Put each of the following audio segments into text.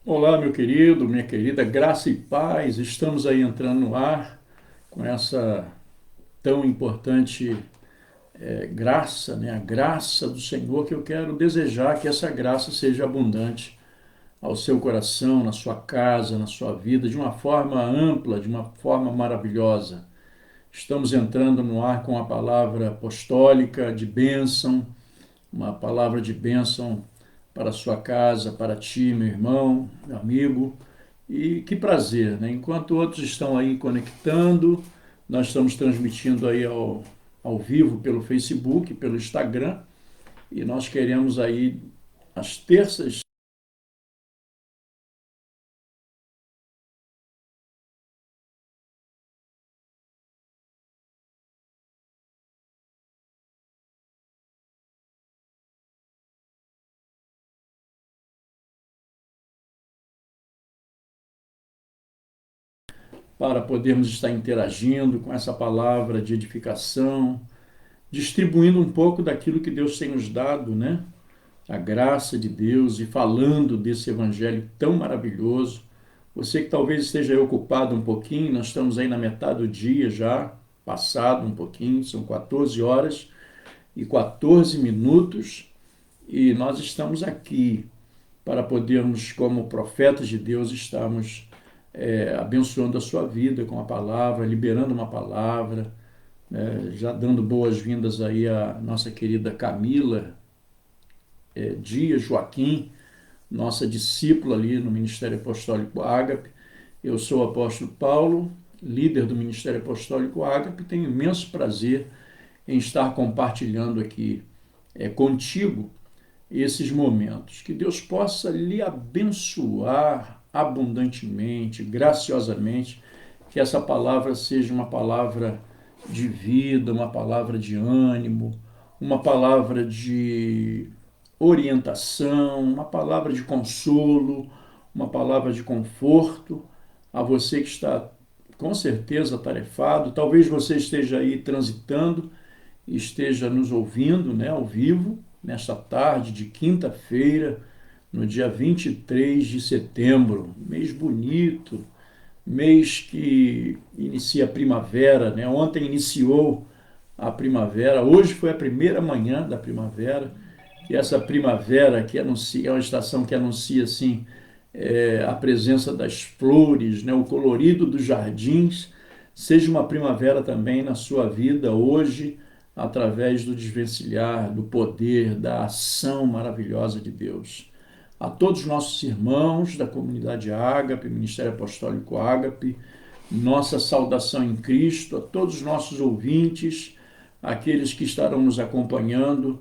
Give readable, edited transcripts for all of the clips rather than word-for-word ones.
Olá, meu querido, minha querida, graça e paz. Estamos aí entrando no ar com essa tão importante graça, né? A graça do Senhor, que eu quero desejar que essa graça seja abundante ao seu coração, na sua casa, na sua vida, de uma forma ampla, de uma forma maravilhosa. Estamos entrando no ar com a palavra apostólica de bênção, uma palavra de bênção para a sua casa, para ti, meu irmão, meu amigo. E que prazer, né? Enquanto outros estão aí conectando, nós estamos transmitindo aí ao vivo pelo Facebook, pelo Instagram, e nós queremos aí, às terças, para podermos estar interagindo com essa palavra de edificação, distribuindo um pouco daquilo que Deus tem nos dado, né? A graça de Deus e falando desse evangelho tão maravilhoso. Você que talvez esteja aí ocupado um pouquinho, nós estamos aí na metade do dia já, passado um pouquinho, são 14 horas e 14 minutos, e nós estamos aqui para podermos, como profetas de Deus, estarmos abençoando a sua vida com a palavra, liberando uma palavra, já dando boas-vindas aí à nossa querida Camila Dias Joaquim, nossa discípula ali no Ministério Apostólico Ágape. Eu sou o apóstolo Paulo, líder do Ministério Apostólico Ágape, e tenho imenso prazer em estar compartilhando aqui contigo esses momentos. Que Deus possa lhe abençoar abundantemente, graciosamente, que essa palavra seja uma palavra de vida, uma palavra de ânimo, uma palavra de orientação, uma palavra de consolo, uma palavra de conforto a você que está com certeza atarefado. Talvez você esteja aí transitando, esteja nos ouvindo, né, ao vivo, nesta tarde de quinta-feira, no dia 23 de setembro. Mês bonito, mês que inicia a primavera, né? Ontem iniciou a primavera, hoje foi a primeira manhã da primavera, e essa primavera que anuncia, é uma estação que anuncia assim a presença das flores, né, o colorido dos jardins, seja uma primavera também na sua vida hoje, através do desvencilhar, do poder, da ação maravilhosa de Deus. A todos os nossos irmãos da comunidade Ágape, Ministério Apostólico Ágape, nossa saudação em Cristo, a todos os nossos ouvintes, aqueles que estarão nos acompanhando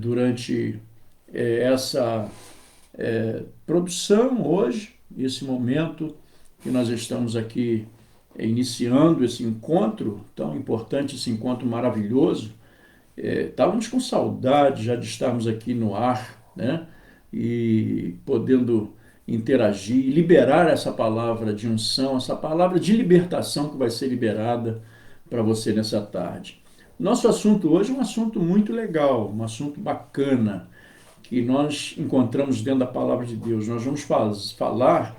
durante essa produção hoje, esse momento que nós estamos aqui iniciando esse encontro tão importante, esse encontro maravilhoso. Estávamos com saudade já de estarmos aqui no ar, né? E podendo interagir, liberar essa palavra de unção, essa palavra de libertação que vai ser liberada para você nessa tarde. Nosso assunto hoje é um assunto muito legal, um assunto bacana, que nós encontramos dentro da palavra de Deus. Nós vamos falar,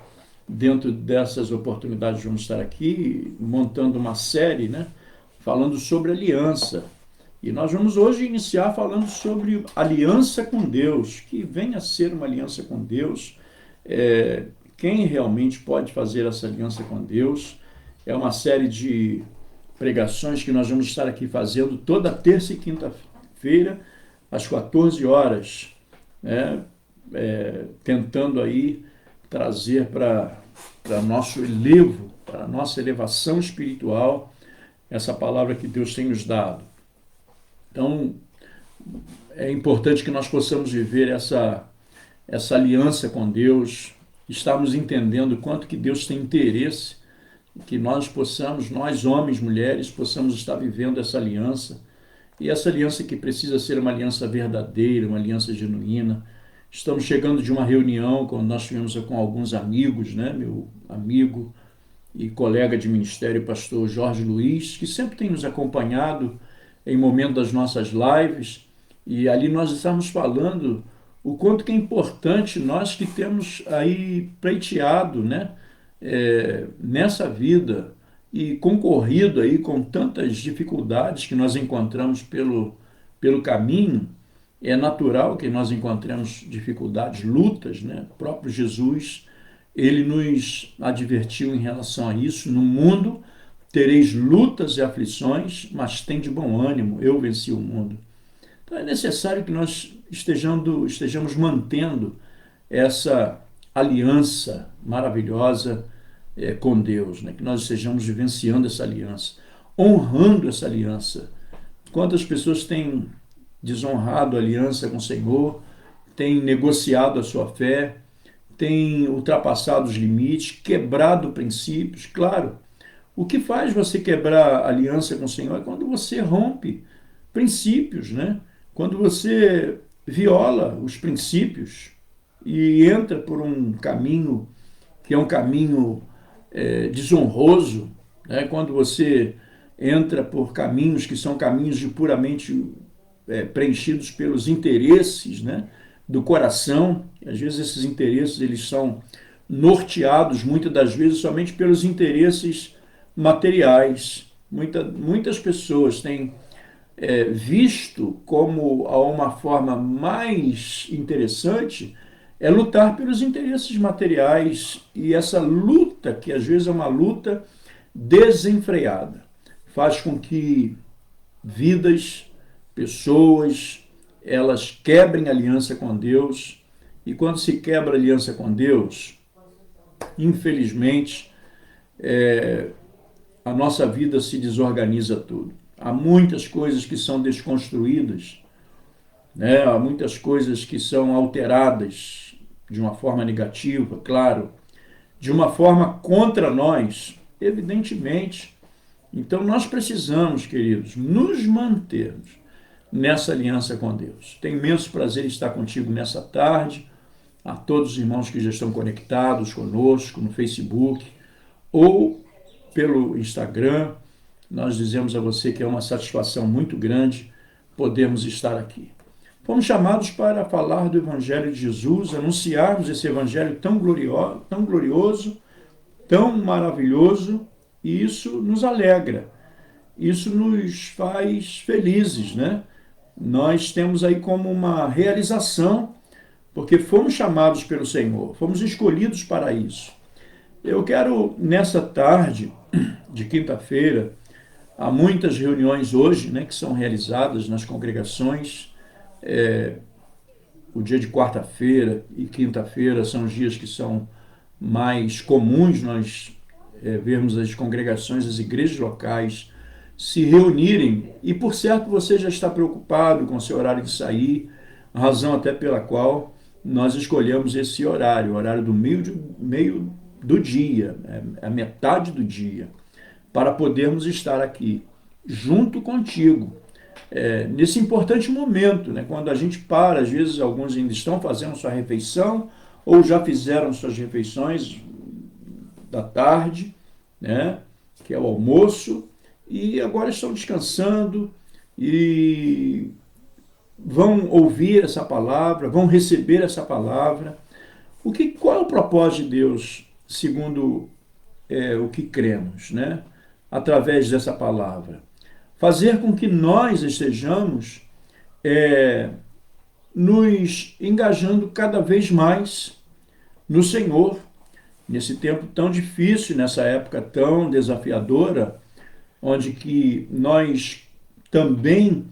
dentro dessas oportunidades, vamos estar aqui montando uma série, né? Falando sobre aliança. E nós vamos hoje iniciar falando sobre aliança com Deus, que venha a ser uma aliança com Deus. Quem realmente pode fazer essa aliança com Deus? É uma série de pregações que nós vamos estar aqui fazendo toda terça e quinta-feira, às 14 horas, né? Tentando aí trazer para nosso elevo, para nossa elevação espiritual, essa palavra que Deus tem nos dado. Então, é importante que nós possamos viver essa aliança com Deus, estarmos entendendo quanto que Deus tem interesse, que nós possamos, nós homens, mulheres, possamos estar vivendo essa aliança, e essa aliança que precisa ser uma aliança verdadeira, uma aliança genuína. Estamos chegando de uma reunião, quando nós tivemos com alguns amigos, né? Meu amigo e colega de ministério, pastor Jorge Luiz, que sempre tem nos acompanhado em momento das nossas lives, e ali nós estamos falando o quanto que é importante nós que temos aí pleiteado, né, nessa vida e concorrido aí com tantas dificuldades que nós encontramos pelo caminho. É natural que nós encontremos dificuldades, lutas, né? O próprio Jesus, ele nos advertiu em relação a isso. No mundo tereis lutas e aflições, mas tem de bom ânimo, eu venci o mundo. Então é necessário que nós estejamos mantendo essa aliança maravilhosa com Deus, né? Que nós estejamos vivenciando essa aliança, honrando essa aliança. Quantas pessoas têm desonrado a aliança com o Senhor, têm negociado a sua fé, têm ultrapassado os limites, quebrado princípios. Claro, o que faz você quebrar a aliança com o Senhor é quando você rompe princípios, né? Quando você viola os princípios e entra por um caminho que é um caminho desonroso, né? Quando você entra por caminhos que são caminhos de puramente preenchidos pelos interesses, né, do coração. Às vezes esses interesses eles são norteados muitas das vezes somente pelos interesses materiais. Muitas pessoas têm visto como uma forma mais interessante é lutar pelos interesses materiais, e essa luta, que às vezes é uma luta desenfreada, faz com que vidas, pessoas, elas quebrem aliança com Deus. E quando se quebra aliança com Deus, infelizmente, a nossa vida se desorganiza tudo. Há muitas coisas que são desconstruídas, né? Há muitas coisas que são alteradas de uma forma negativa, claro, de uma forma contra nós, evidentemente. Então nós precisamos, queridos, nos mantermos nessa aliança com Deus. Tenho imenso prazer em estar contigo nessa tarde, a todos os irmãos que já estão conectados conosco no Facebook ou pelo Instagram. Nós dizemos a você que é uma satisfação muito grande podermos estar aqui. Fomos chamados para falar do Evangelho de Jesus, anunciarmos esse Evangelho tão glorioso, tão maravilhoso, e isso nos alegra, isso nos faz felizes, né? Nós temos aí como uma realização, porque fomos chamados pelo Senhor, fomos escolhidos para isso. Eu quero, nessa tarde de quinta-feira, há muitas reuniões hoje, né, que são realizadas nas congregações. O dia de quarta-feira e quinta-feira são os dias que são mais comuns nós vermos as congregações, as igrejas locais se reunirem, e por certo você já está preocupado com o seu horário de sair, razão até pela qual nós escolhemos esse horário, o horário do meio do dia, a metade do dia, para podermos estar aqui junto contigo, nesse importante momento, né, quando a gente para, às vezes alguns ainda estão fazendo sua refeição, ou já fizeram suas refeições da tarde, né, que é o almoço, e agora estão descansando e vão ouvir essa palavra, vão receber essa palavra. Qual é o propósito de Deus, segundo o que cremos, né, através dessa palavra? Fazer com que nós estejamos nos engajando cada vez mais no Senhor, nesse tempo tão difícil, nessa época tão desafiadora, onde que nós também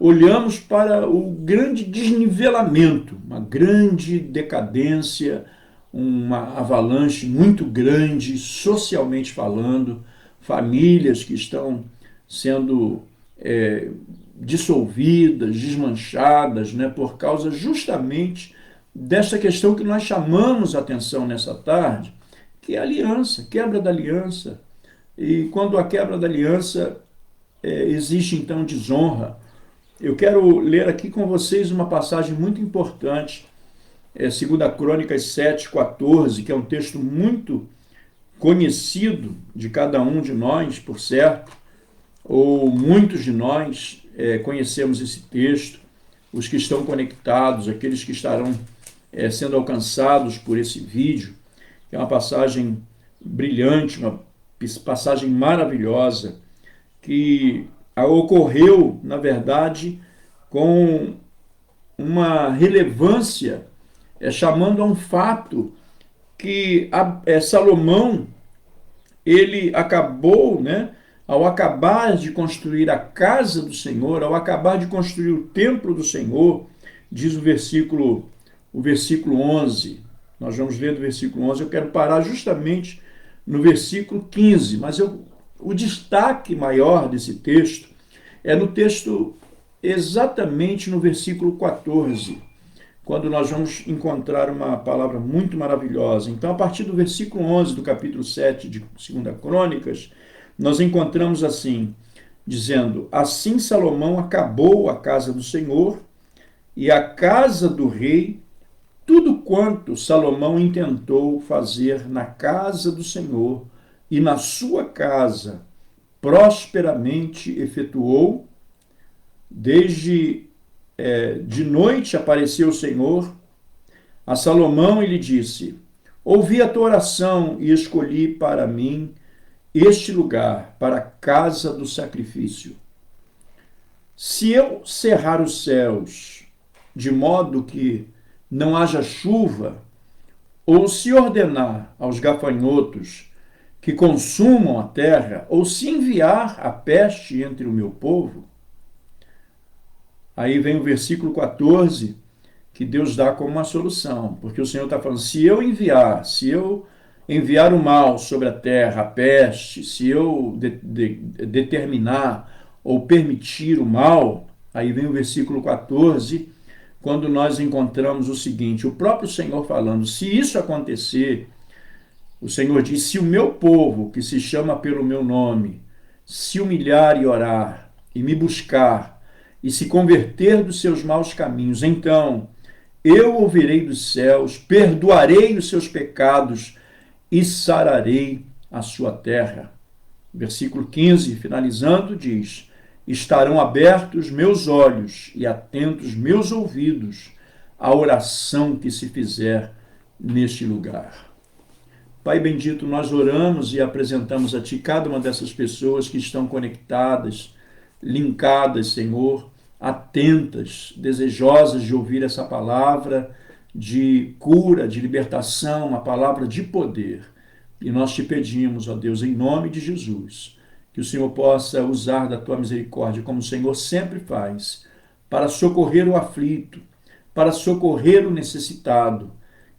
olhamos para o grande desnivelamento, uma grande decadência, uma avalanche muito grande, socialmente falando, famílias que estão sendo dissolvidas, desmanchadas, né, por causa justamente dessa questão que nós chamamos a atenção nessa tarde, que é a aliança, quebra da aliança. E quando a quebra da aliança existe então desonra. Eu quero ler aqui com vocês uma passagem muito importante, 2 Crônicas 7:14, que é um texto muito conhecido de cada um de nós, por certo, ou muitos de nós conhecemos esse texto. os que estão conectados, aqueles que estarão sendo alcançados por esse vídeo. É uma passagem brilhante, uma passagem maravilhosa, que ocorreu, na verdade, com uma relevância, chamando a um fato que Salomão, ele acabou, né, ao acabar de construir a casa do Senhor, ao acabar de construir o templo do Senhor, diz o versículo 11, nós vamos ler do versículo 11, eu quero parar justamente no versículo 15, mas o destaque maior desse texto é no texto exatamente no versículo 14, quando nós vamos encontrar uma palavra muito maravilhosa. Então, a partir do versículo 11 do capítulo 7 de 2 Crônicas, nós encontramos assim, dizendo: assim Salomão acabou a casa do Senhor e a casa do rei, tudo quanto Salomão intentou fazer na casa do Senhor e na sua casa, prosperamente efetuou. Desde de noite apareceu o Senhor a Salomão e lhe disse: ouvi a tua oração e escolhi para mim este lugar, para a casa do sacrifício. Se eu cerrar os céus, de modo que não haja chuva, ou se ordenar aos gafanhotos que consumam a terra, ou se enviar a peste entre o meu povo. Aí vem o versículo 14, que Deus dá como uma solução, porque o Senhor está falando: se eu enviar o mal sobre a terra, a peste, se eu determinar ou permitir o mal, aí vem o versículo 14, quando nós encontramos o seguinte, o próprio Senhor falando: se isso acontecer, o Senhor diz: se o meu povo, que se chama pelo meu nome, se humilhar e orar, e me buscar, e se converter dos seus maus caminhos, então eu ouvirei dos céus, perdoarei os seus pecados e sararei a sua terra. Versículo 15, finalizando, diz: estarão abertos meus olhos e atentos meus ouvidos à oração que se fizer neste lugar. Pai bendito, nós oramos e apresentamos a Ti cada uma dessas pessoas que estão conectadas, linkadas, Senhor, atentas, desejosas de ouvir essa palavra de cura, de libertação, uma palavra de poder. E nós te pedimos, ó Deus, em nome de Jesus, que o Senhor possa usar da tua misericórdia, como o Senhor sempre faz, para socorrer o aflito, para socorrer o necessitado.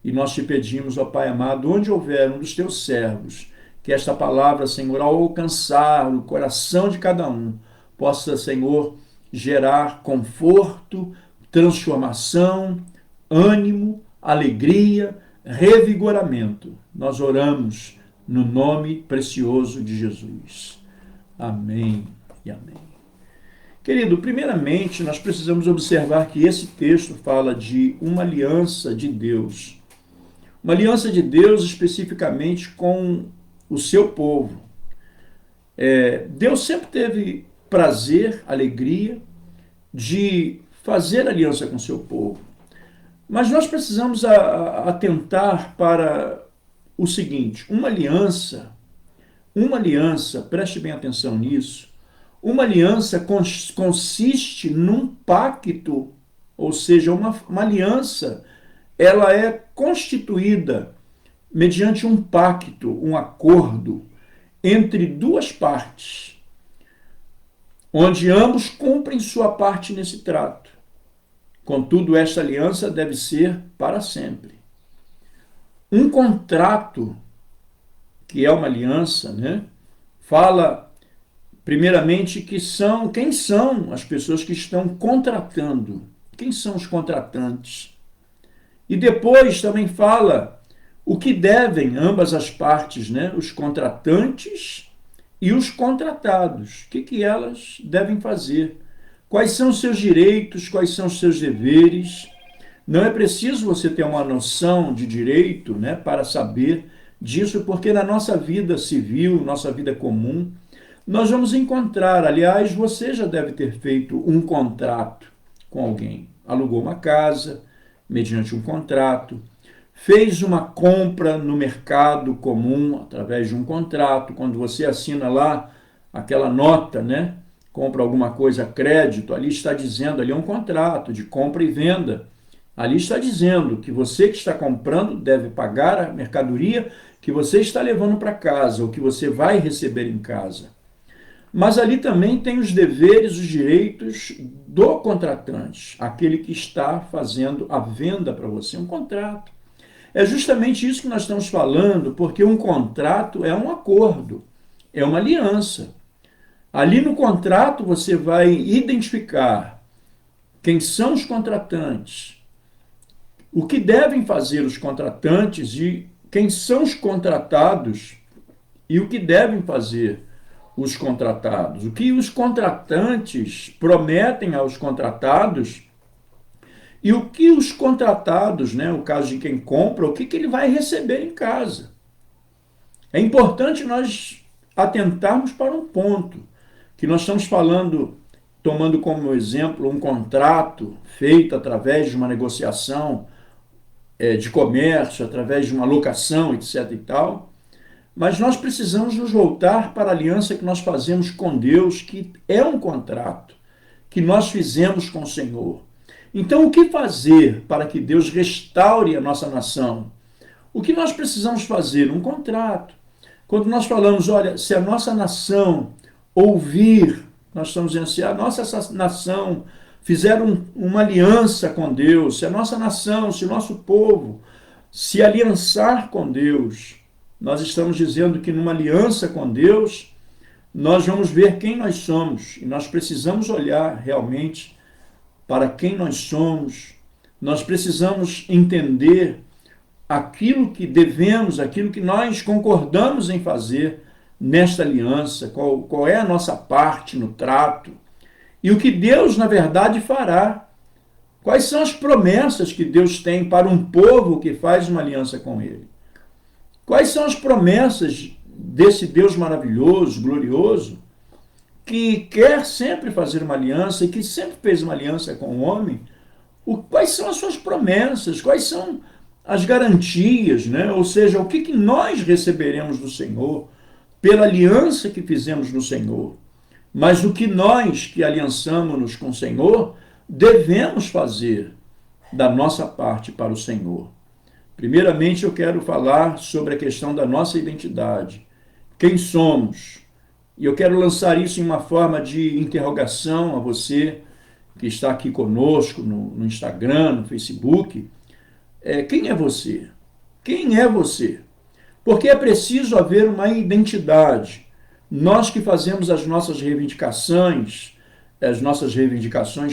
E nós te pedimos, ó Pai amado, onde houver um dos teus servos, que esta palavra, Senhor, ao alcançar o coração de cada um, possa, Senhor, gerar conforto, transformação, ânimo, alegria, revigoramento. Nós oramos no nome precioso de Jesus. Amém e amém. Querido, primeiramente, nós precisamos observar que esse texto fala de uma aliança de Deus. Uma aliança de Deus especificamente com o seu povo. Deus sempre teve prazer, alegria de fazer aliança com o seu povo. Mas nós precisamos atentar para o seguinte: uma aliança, preste bem atenção nisso, uma aliança consiste num pacto, ou seja, uma aliança, ela é constituída mediante um pacto, um acordo entre duas partes, onde ambos cumprem sua parte nesse trato. Contudo, esta aliança deve ser para sempre. Um contrato, que é uma aliança, né, fala primeiramente quem são as pessoas que estão contratando, quem são os contratantes. E depois também fala o que devem ambas as partes, né, os contratantes e os contratados, o que elas devem fazer, quais são os seus direitos, quais são os seus deveres. Não é preciso você ter uma noção de direito, né, para saber disso, porque na nossa vida civil, nossa vida comum, nós vamos encontrar, aliás, você já deve ter feito um contrato com alguém. Alugou uma casa, mediante um contrato, fez uma compra no mercado comum, através de um contrato, quando você assina lá aquela nota, né? Compra alguma coisa a crédito, ali está dizendo, ali é um contrato de compra e venda. Ali está dizendo que você que está comprando deve pagar a mercadoria que você está levando para casa, ou que você vai receber em casa. Mas ali também tem os deveres, os direitos do contratante, aquele que está fazendo a venda para você, um contrato. É justamente isso que nós estamos falando, porque um contrato é um acordo, é uma aliança. Ali no contrato você vai identificar quem são os contratantes, o que devem fazer os contratantes e quem são os contratados e o que devem fazer os contratados. O que os contratantes prometem aos contratados e o que os contratados, né, o caso de quem compra, o que ele vai receber em casa. É importante nós atentarmos para um ponto, que nós estamos falando, tomando como exemplo um contrato feito através de uma negociação de comércio, através de uma locação, etc. e tal, mas nós precisamos nos voltar para a aliança que nós fazemos com Deus, que é um contrato que nós fizemos com o Senhor. Então, o que fazer para que Deus restaure a nossa nação? O que nós precisamos fazer? Um contrato. Quando nós falamos, olha, se a nossa nação ouvir, nós estamos dizendo, se a nossa nação fizer uma aliança com Deus, se a nossa nação, se o nosso povo se aliançar com Deus, nós estamos dizendo que numa aliança com Deus, nós vamos ver quem nós somos e nós precisamos olhar realmente para quem nós somos. Nós precisamos entender aquilo que devemos, aquilo que nós concordamos em fazer nesta aliança, qual é a nossa parte no trato e o que Deus, na verdade, fará. Quais são as promessas que Deus tem para um povo que faz uma aliança com Ele? Quais são as promessas desse Deus maravilhoso, glorioso, que quer sempre fazer uma aliança e que sempre fez uma aliança com o homem? Quais são as suas promessas? Quais são as garantias, né? Ou seja, o que nós receberemos do Senhor pela aliança que fizemos no Senhor? Mas o que nós que aliançamos-nos com o Senhor devemos fazer da nossa parte para o Senhor? Primeiramente, eu quero falar sobre a questão da nossa identidade. Quem somos? E eu quero lançar isso em uma forma de interrogação a você que está aqui conosco no Instagram, no Facebook. Quem é você? Quem é você? Porque é preciso haver uma identidade. Nós que fazemos as nossas reivindicações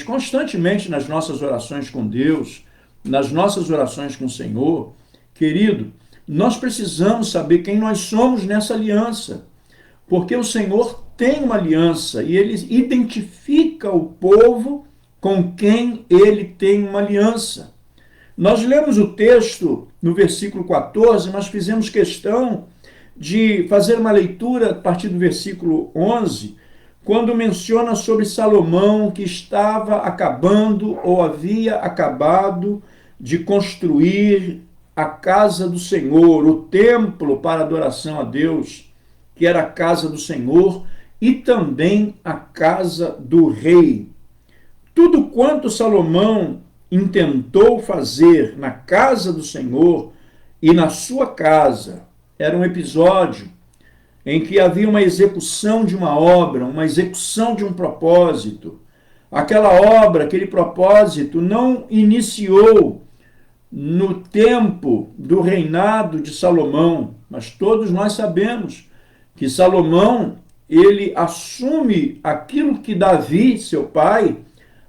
constantemente nas nossas orações com Deus, nas nossas orações com o Senhor, querido, nós precisamos saber quem nós somos nessa aliança, porque o Senhor tem uma aliança e Ele identifica o povo com quem Ele tem uma aliança. Nós lemos o texto no versículo 14, mas fizemos questão de fazer uma leitura a partir do versículo 11, quando menciona sobre Salomão, que estava acabando ou havia acabado de construir a casa do Senhor, o templo para adoração a Deus, que era a casa do Senhor, e também a casa do rei. Tudo quanto Salomão intentou fazer na casa do Senhor e na sua casa era um episódio em que havia uma execução de uma obra, uma execução de um propósito. Aquela obra, aquele propósito não iniciou no tempo do reinado de Salomão, mas todos nós sabemos que Salomão, ele assume aquilo que Davi, seu pai,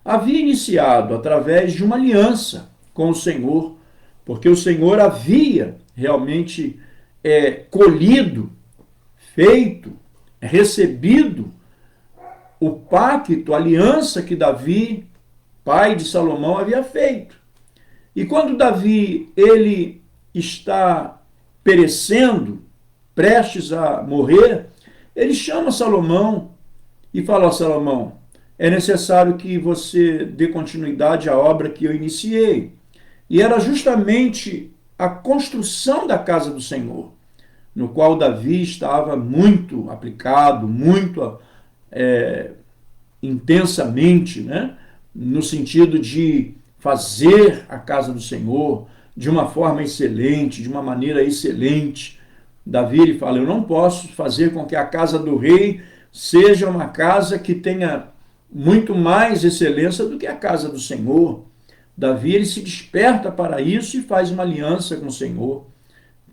havia iniciado através de uma aliança com o Senhor, porque o Senhor havia realmente colhido, feito, recebido o pacto, a aliança que Davi, pai de Salomão, havia feito. E quando Davi, ele está perecendo, prestes a morrer, ele chama Salomão e fala: Salomão, é necessário que você dê continuidade à obra que eu iniciei. E era justamente a construção da casa do Senhor, no qual Davi estava muito aplicado, muito intensamente, né? No sentido de fazer a casa do Senhor de uma forma excelente, de uma maneira excelente. Davi, ele fala, eu não posso fazer com que a casa do rei seja uma casa que tenha muito mais excelência do que a casa do Senhor. Davi, ele se desperta para isso e faz uma aliança com o Senhor,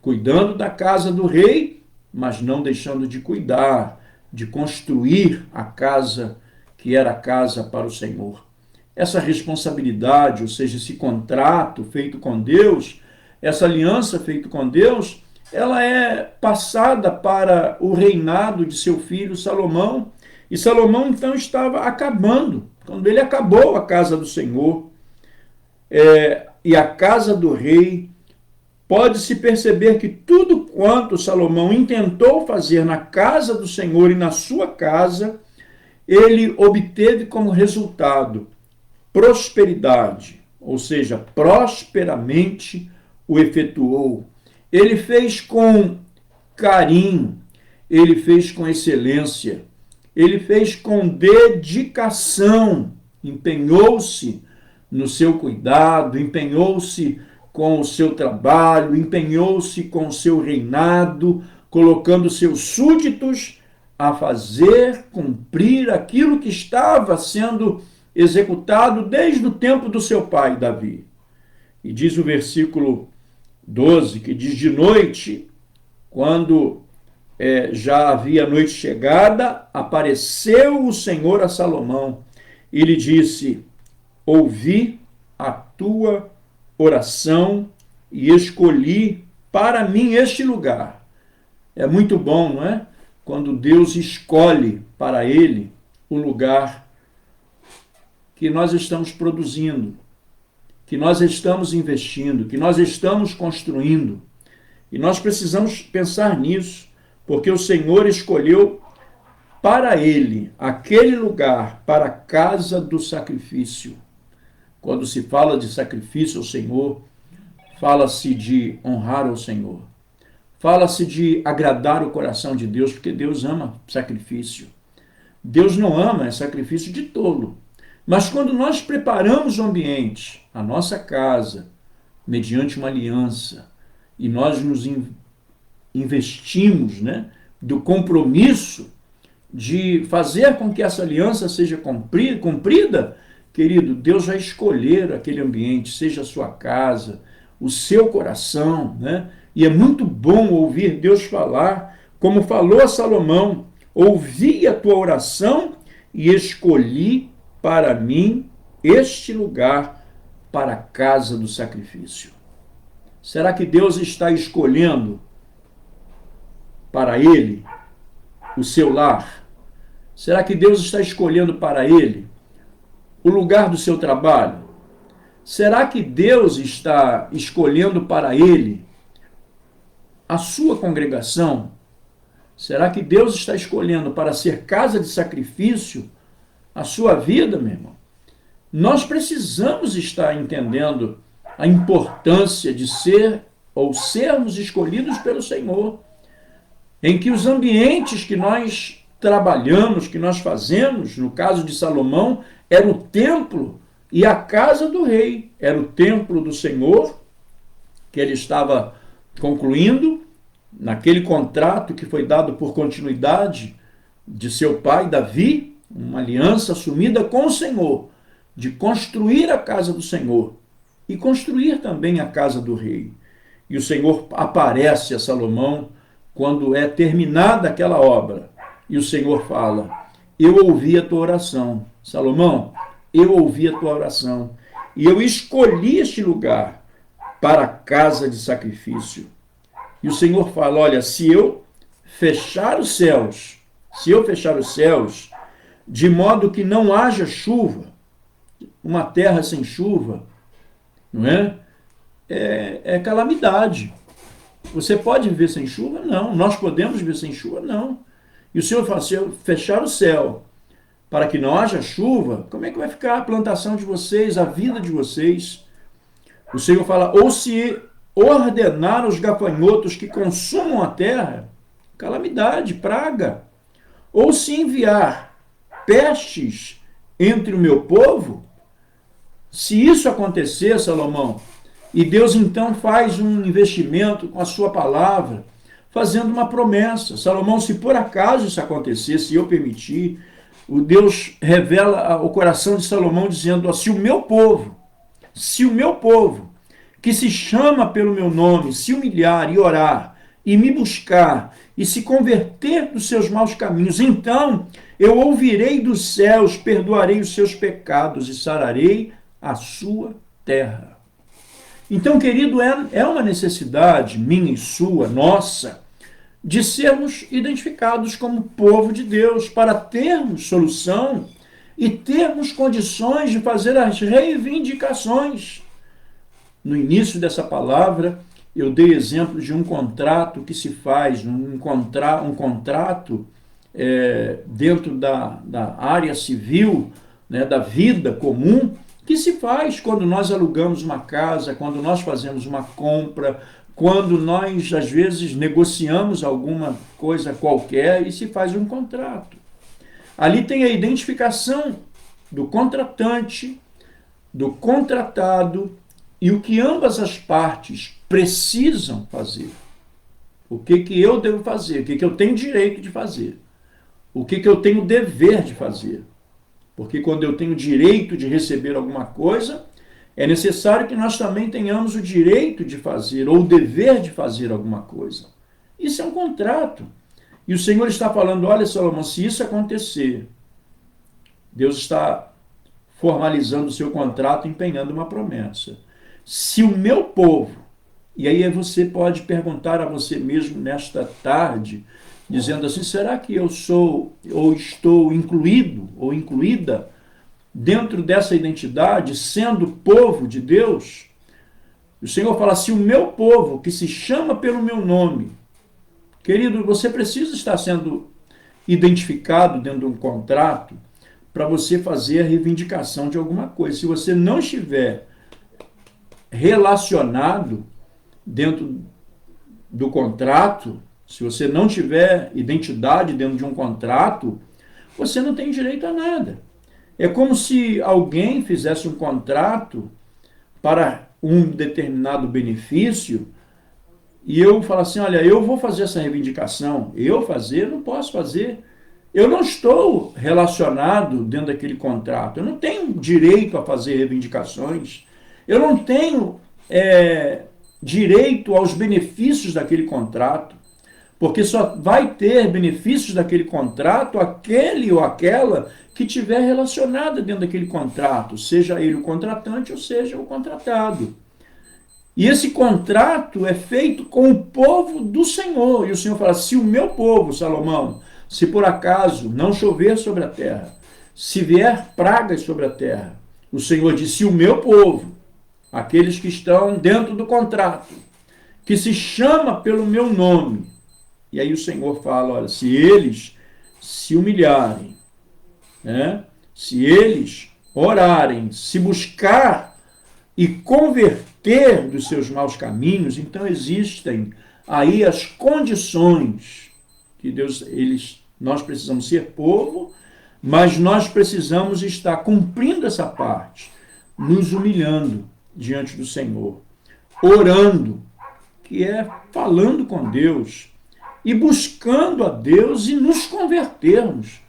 cuidando da casa do rei, mas não deixando de cuidar, de construir a casa que era a casa para o Senhor. Essa responsabilidade, ou seja, esse contrato feito com Deus, essa aliança feita com Deus, ela é passada para o reinado de seu filho Salomão. E Salomão, então, estava acabando. Quando ele acabou a casa do Senhor e a casa do rei, pode-se perceber que tudo quanto Salomão intentou fazer na casa do Senhor e na sua casa, ele obteve como resultado prosperidade, ou seja, prosperamente o efetuou. Ele fez com carinho, ele fez com excelência, ele fez com dedicação, empenhou-se no seu cuidado, empenhou-se com o seu trabalho, empenhou-se com o seu reinado, colocando seus súditos a fazer cumprir aquilo que estava sendo executado desde o tempo do seu pai, Davi. E diz o versículo 12, que diz, de noite, quando já havia noite chegada, apareceu o Senhor a Salomão e lhe disse, ouvi a tua oração e escolhi para mim este lugar. É muito bom, não é? Quando Deus escolhe para ele o lugar que nós estamos produzindo, que nós estamos investindo, que nós estamos construindo. E nós precisamos pensar nisso, porque o Senhor escolheu para ele aquele lugar, para a casa do sacrifício. Quando se fala de sacrifício ao Senhor, fala-se de honrar ao Senhor. Fala-se de agradar o coração de Deus, porque Deus ama sacrifício. Deus não ama sacrifício de tolo. Mas quando nós preparamos o ambiente, a nossa casa, mediante uma aliança, e nós nos investimos, né, do compromisso de fazer com que essa aliança seja cumprida, querido, Deus vai escolher aquele ambiente, seja a sua casa, o seu coração, né? E é muito bom ouvir Deus falar, como falou a Salomão, ouvi a tua oração e escolhi para mim este lugar para a casa do sacrifício. Será que Deus está escolhendo para ele o seu lar? Será que Deus está escolhendo para ele o lugar do seu trabalho? Será que Deus está escolhendo para ele a sua congregação? Será que Deus está escolhendo para ser casa de sacrifício a sua vida, meu irmão? Nós precisamos estar entendendo a importância de ser ou sermos escolhidos pelo Senhor, em que os ambientes que nós trabalhamos, que nós fazemos, no caso de Salomão, era o templo e a casa do rei, era o templo do Senhor, que ele estava concluindo, naquele contrato que foi dado por continuidade de seu pai, Davi, uma aliança assumida com o Senhor, de construir a casa do Senhor e construir também a casa do rei. E o Senhor aparece a Salomão quando é terminada aquela obra. E o Senhor fala, eu ouvi a tua oração. Salomão, eu ouvi a tua oração. E eu escolhi este lugar para a casa de sacrifício. E o Senhor fala, olha, se eu fechar os céus, de modo que não haja chuva, uma terra sem chuva, não é? É calamidade. Você pode viver sem chuva? Não. Nós podemos viver sem chuva? Não. E o Senhor fala, se eu fechar o céu para que não haja chuva, como é que vai ficar a plantação de vocês, a vida de vocês? O Senhor fala, ou se ordenar os gafanhotos que consumam a terra, calamidade, praga, ou se enviar pestes entre o meu povo, se isso acontecer, Salomão, e Deus então faz um investimento com a sua palavra, fazendo uma promessa. Salomão, se por acaso isso acontecer, se eu permitir, o Deus revela o coração de Salomão dizendo, ó, se o meu povo, que se chama pelo meu nome, se humilhar e orar, e me buscar, e se converter dos seus maus caminhos, então eu ouvirei dos céus, perdoarei os seus pecados e sararei a sua terra. Então, querido, é uma necessidade minha e sua, nossa, de sermos identificados como povo de Deus, para termos solução e termos condições de fazer as reivindicações. No início dessa palavra, eu dei exemplo de um contrato que se faz, um contrato dentro da área civil, né, da vida comum, que se faz quando nós alugamos uma casa, quando nós fazemos uma compra, quando nós, às vezes, negociamos alguma coisa qualquer e se faz um contrato. Ali tem a identificação do contratante, do contratado e o que ambas as partes precisam fazer. O que eu devo fazer, o que eu tenho direito de fazer, o que eu tenho dever de fazer. Porque quando eu tenho direito de receber alguma coisa, é necessário que nós também tenhamos o direito de fazer ou o dever de fazer alguma coisa. Isso é um contrato. E o Senhor está falando, olha, Salomão, se isso acontecer, Deus está formalizando o seu contrato, empenhando uma promessa. Se o meu povo, e aí você pode perguntar a você mesmo nesta tarde, dizendo assim, será que eu sou ou estou incluído ou incluída dentro dessa identidade, sendo povo de Deus? O Senhor fala, se o meu povo, que se chama pelo meu nome, querido, você precisa estar sendo identificado dentro de um contrato para você fazer a reivindicação de alguma coisa. Se você não estiver relacionado dentro do contrato, se você não tiver identidade dentro de um contrato, você não tem direito a nada. É como se alguém fizesse um contrato para um determinado benefício e eu falasse assim, olha, eu vou fazer essa reivindicação. Eu não posso fazer. Eu não estou relacionado dentro daquele contrato. Eu não tenho direito a fazer reivindicações. Eu não tenho direito aos benefícios daquele contrato. Porque só vai ter benefícios daquele contrato aquele ou aquela que tiver relacionada dentro daquele contrato, seja ele o contratante ou seja o contratado. E esse contrato é feito com o povo do Senhor. E o Senhor fala, se o meu povo, Salomão, se por acaso não chover sobre a terra, se vier pragas sobre a terra, o Senhor diz, se o meu povo, aqueles que estão dentro do contrato, que se chama pelo meu nome, e aí o Senhor fala, olha, se eles se humilharem, né? Se eles orarem, se buscar e converter dos seus maus caminhos, então existem aí as condições que nós precisamos ser povo, mas nós precisamos estar cumprindo essa parte, nos humilhando diante do Senhor, orando, que é falando com Deus, e buscando a Deus e nos convertermos.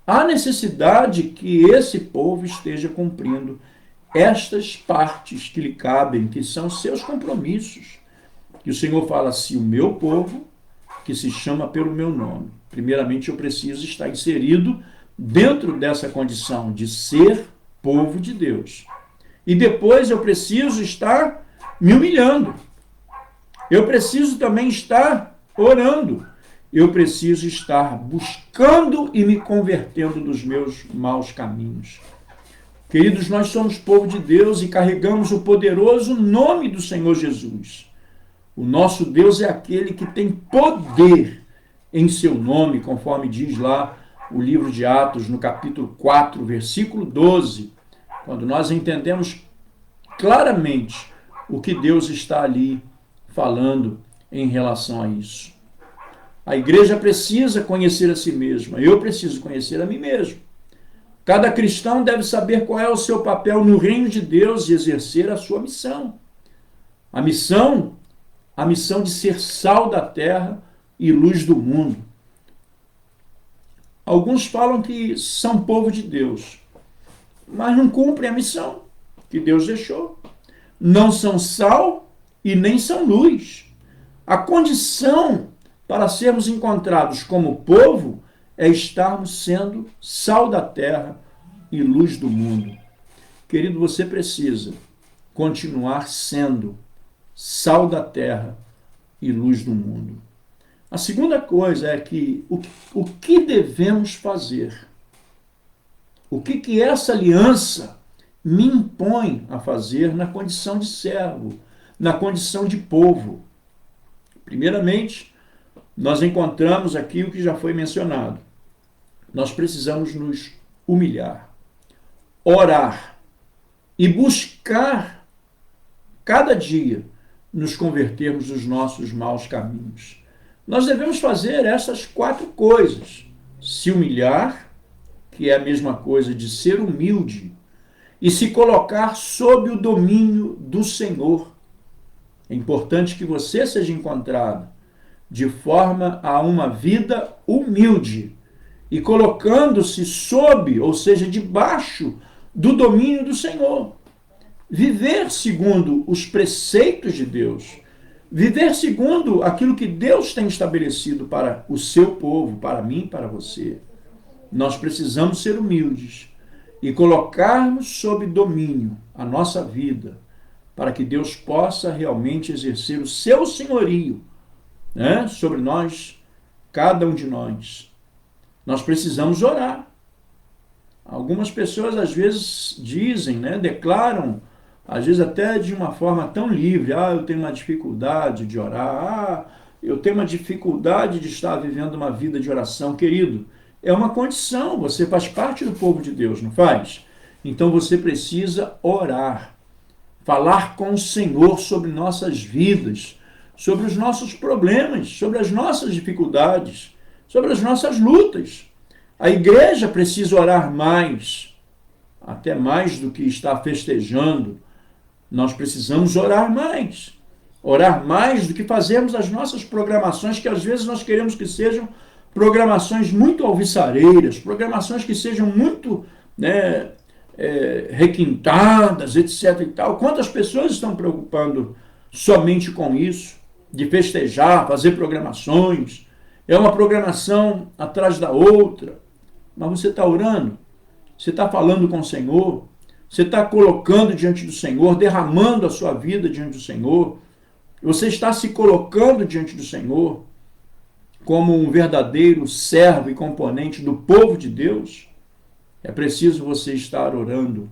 Há necessidade que esse povo esteja cumprindo estas partes que lhe cabem, que são seus compromissos. E o Senhor fala, se o meu povo, que se chama pelo meu nome, primeiramente eu preciso estar inserido dentro dessa condição de ser povo de Deus. E depois eu preciso estar me humilhando. Eu preciso também estar orando. Eu preciso estar buscando e me convertendo dos meus maus caminhos. Queridos, nós somos povo de Deus e carregamos o poderoso nome do Senhor Jesus. O nosso Deus é aquele que tem poder em seu nome, conforme diz lá o livro de Atos, no capítulo 4, versículo 12, quando nós entendemos claramente o que Deus está ali falando em relação a isso. A igreja precisa conhecer a si mesma, eu preciso conhecer a mim mesmo. Cada cristão deve saber qual é o seu papel no reino de Deus e exercer a sua missão. A missão de ser sal da terra e luz do mundo. Alguns falam que são povo de Deus, mas não cumprem a missão que Deus deixou. Não são sal e nem são luz. A condição para sermos encontrados como povo é estarmos sendo sal da terra e luz do mundo. Querido, você precisa continuar sendo sal da terra e luz do mundo. A segunda coisa é que o que devemos fazer? O que essa aliança me impõe a fazer na condição de servo, na condição de povo? Primeiramente, nós encontramos aqui o que já foi mencionado. Nós precisamos nos humilhar, orar e buscar cada dia nos convertermos dos nossos maus caminhos. Nós devemos fazer essas 4 coisas: se humilhar, que é a mesma coisa de ser humilde, e se colocar sob o domínio do Senhor. É importante que você seja encontrado de forma a uma vida humilde e colocando-se sob, ou seja, debaixo do domínio do Senhor. Viver segundo os preceitos de Deus, viver segundo aquilo que Deus tem estabelecido para o seu povo, para mim, para você. Nós precisamos ser humildes e colocarmos sob domínio a nossa vida, para que Deus possa realmente exercer o seu senhorio, né, sobre nós, cada um de nós. Nós precisamos orar. Algumas pessoas às vezes dizem, né, declaram, às vezes até de uma forma tão livre: eu tenho uma dificuldade de orar, eu tenho uma dificuldade de estar vivendo uma vida de oração. Querido, é uma condição, você faz parte do povo de Deus, não faz? Então você precisa orar, falar com o Senhor sobre nossas vidas, sobre os nossos problemas, sobre as nossas dificuldades, sobre as nossas lutas. A igreja precisa orar mais, até mais do que estar festejando. Nós precisamos orar mais do que fazermos as nossas programações, que às vezes nós queremos que sejam programações muito alvissareiras, programações que sejam muito, né, requintadas, etc. e tal. Quantas pessoas estão preocupando somente com isso, de festejar, fazer programações? É uma programação atrás da outra. Mas você está orando? Você está falando com o Senhor? Você está colocando diante do Senhor, derramando a sua vida diante do Senhor? Você está se colocando diante do Senhor como um verdadeiro servo e componente do povo de Deus? É preciso você estar orando.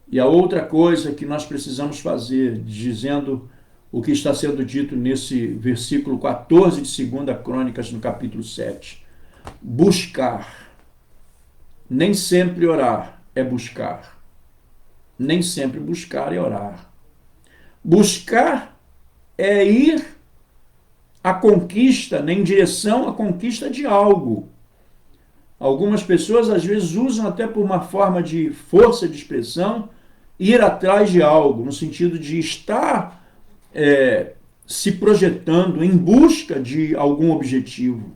E a outra coisa que nós precisamos fazer, dizendo o que está sendo dito nesse versículo 14 de 2 Crônicas, no capítulo 7. Buscar. Nem sempre orar é buscar. Nem sempre buscar é orar. Buscar é ir à conquista, em direção à conquista de algo. Algumas pessoas às vezes usam até por uma forma de força de expressão ir atrás de algo, no sentido de estar se projetando em busca de algum objetivo.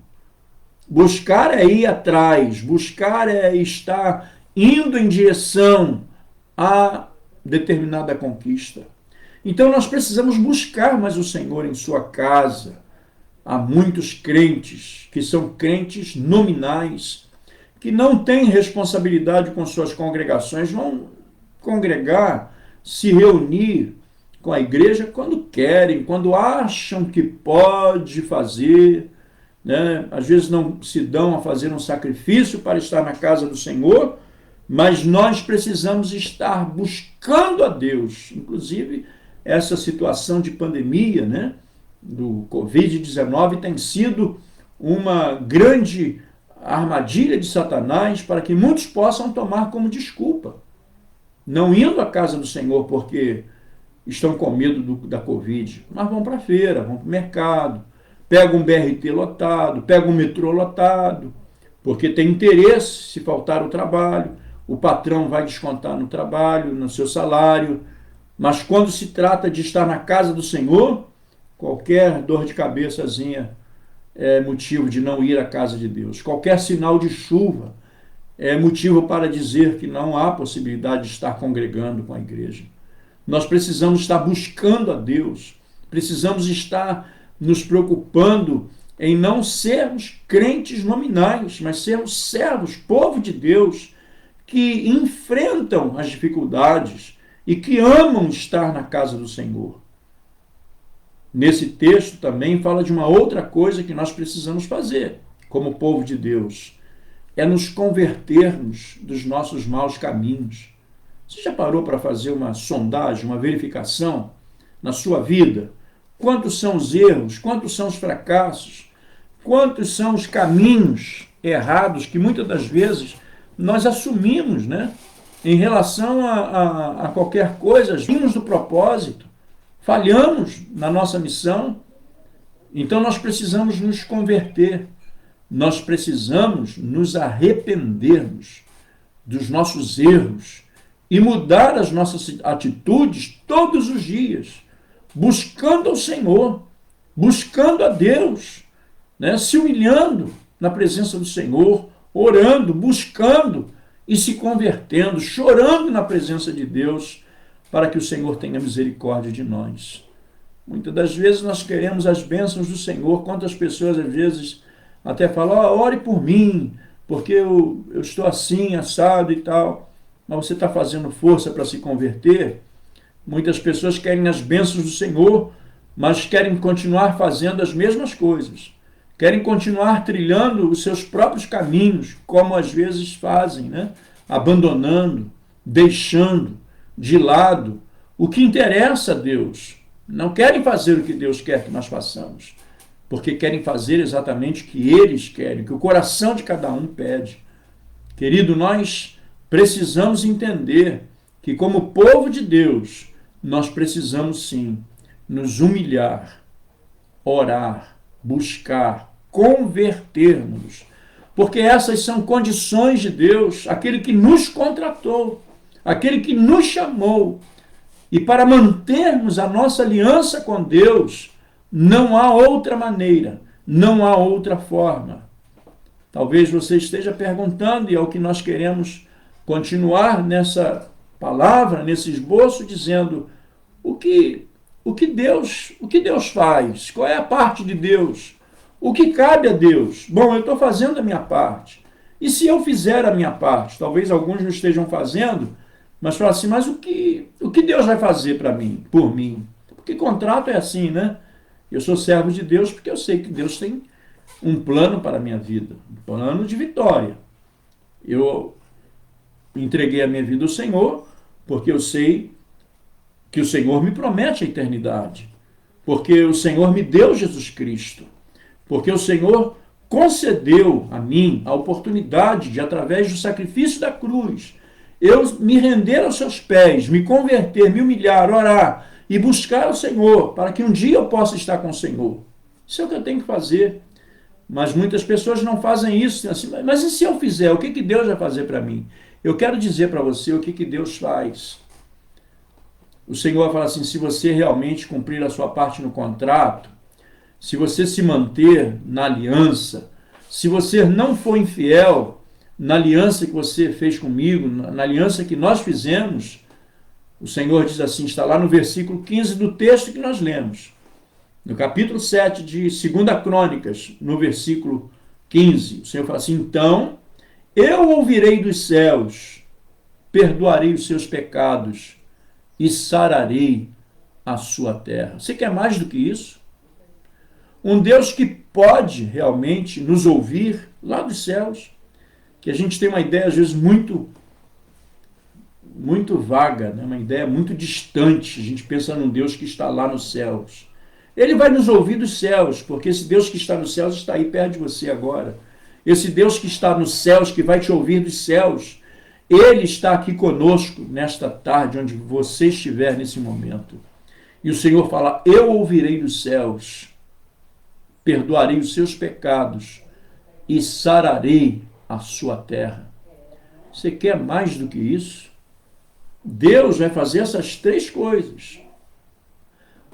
Buscar é ir atrás, buscar é estar indo em direção a determinada conquista. Então nós precisamos buscar mais o Senhor em sua casa. Há muitos crentes que são crentes nominais, que não têm responsabilidade com suas congregações, vão congregar, se reunir com a igreja quando querem, quando acham que pode fazer, né? Às vezes não se dão a fazer um sacrifício para estar na casa do Senhor, mas nós precisamos estar buscando a Deus. Inclusive, essa situação de pandemia, né, do Covid-19 tem sido uma grande a armadilha de Satanás para que muitos possam tomar como desculpa, não indo à casa do Senhor porque estão com medo da Covid, mas vão para a feira, vão para o mercado, pegam um BRT lotado, pegam um metrô lotado, porque tem interesse, se faltar o trabalho, o patrão vai descontar no trabalho, no seu salário, mas quando se trata de estar na casa do Senhor, qualquer dor de cabeçazinha é motivo de não ir à casa de Deus. Qualquer sinal de chuva é motivo para dizer que não há possibilidade de estar congregando com a igreja. Nós precisamos estar buscando a Deus, precisamos estar nos preocupando em não sermos crentes nominais, mas sermos servos, povo de Deus, que enfrentam as dificuldades e que amam estar na casa do Senhor. Nesse texto também fala de uma outra coisa que nós precisamos fazer, como povo de Deus, é nos convertermos dos nossos maus caminhos. Você já parou para fazer uma sondagem, uma verificação na sua vida? Quantos são os erros, quantos são os fracassos, quantos são os caminhos errados que muitas das vezes nós assumimos, né? Em relação a qualquer coisa, vimos do propósito, falhamos na nossa missão, então nós precisamos nos converter, nós precisamos nos arrependermos dos nossos erros e mudar as nossas atitudes todos os dias, buscando ao Senhor, buscando a Deus, né? Se humilhando na presença do Senhor, orando, buscando e se convertendo, chorando na presença de Deus, para que o Senhor tenha misericórdia de nós. Muitas das vezes nós queremos as bênçãos do Senhor. Quantas pessoas às vezes até falam, ore por mim, porque eu estou assim, assado e tal. Mas você está fazendo força para se converter? Muitas pessoas querem as bênçãos do Senhor, mas querem continuar fazendo as mesmas coisas. Querem continuar trilhando os seus próprios caminhos, como às vezes fazem, né? Abandonando, deixando de lado o que interessa a Deus. Não querem fazer o que Deus quer que nós façamos, porque querem fazer exatamente o que eles querem, que o coração de cada um pede. Querido, nós precisamos entender que, como povo de Deus, nós precisamos sim nos humilhar, orar, buscar, convertermos, porque essas são condições de Deus, aquele que nos contratou, aquele que nos chamou. E para mantermos a nossa aliança com Deus, não há outra maneira, não há outra forma. Talvez você esteja perguntando, e é o que nós queremos continuar nessa palavra, nesse esboço, dizendo o que Deus faz, qual é a parte de Deus, o que cabe a Deus. Bom, eu estou fazendo a minha parte. E se eu fizer a minha parte? Talvez alguns não estejam fazendo, mas falam assim, mas o que Deus vai fazer para mim, por mim? Porque contrato é assim, né? Eu sou servo de Deus porque eu sei que Deus tem um plano para a minha vida, um plano de vitória. Eu entreguei a minha vida ao Senhor porque eu sei que o Senhor me promete a eternidade, porque o Senhor me deu Jesus Cristo, porque o Senhor concedeu a mim a oportunidade de, através do sacrifício da cruz, eu me render aos seus pés, me converter, me humilhar, orar e buscar o Senhor, para que um dia eu possa estar com o Senhor. Isso é o que eu tenho que fazer. Mas muitas pessoas não fazem isso. Assim, mas e se eu fizer? O que Deus vai fazer para mim? Eu quero dizer para você o que Deus faz. O Senhor fala assim, se você realmente cumprir a sua parte no contrato, se você se manter na aliança, se você não for infiel na aliança que você fez comigo, na aliança que nós fizemos, o Senhor diz assim, está lá no versículo 15 do texto que nós lemos. No capítulo 7 de 2 Crônicas, no versículo 15, o Senhor fala assim, então eu ouvirei dos céus, perdoarei os seus pecados e sararei a sua terra. Você quer mais do que isso? Um Deus que pode realmente nos ouvir lá dos céus, que a gente tem uma ideia às vezes muito vaga, né? Uma ideia muito distante. A gente pensa num Deus que está lá nos céus. Ele vai nos ouvir dos céus, porque esse Deus que está nos céus está aí perto de você agora. esse Deus que está nos céus, que vai te ouvir dos céus, Ele está aqui conosco nesta tarde, onde você estiver nesse momento. E o Senhor fala, eu ouvirei dos céus, perdoarei os seus pecados e sararei a sua terra. Você quer mais do que isso? Deus vai fazer essas 3 coisas.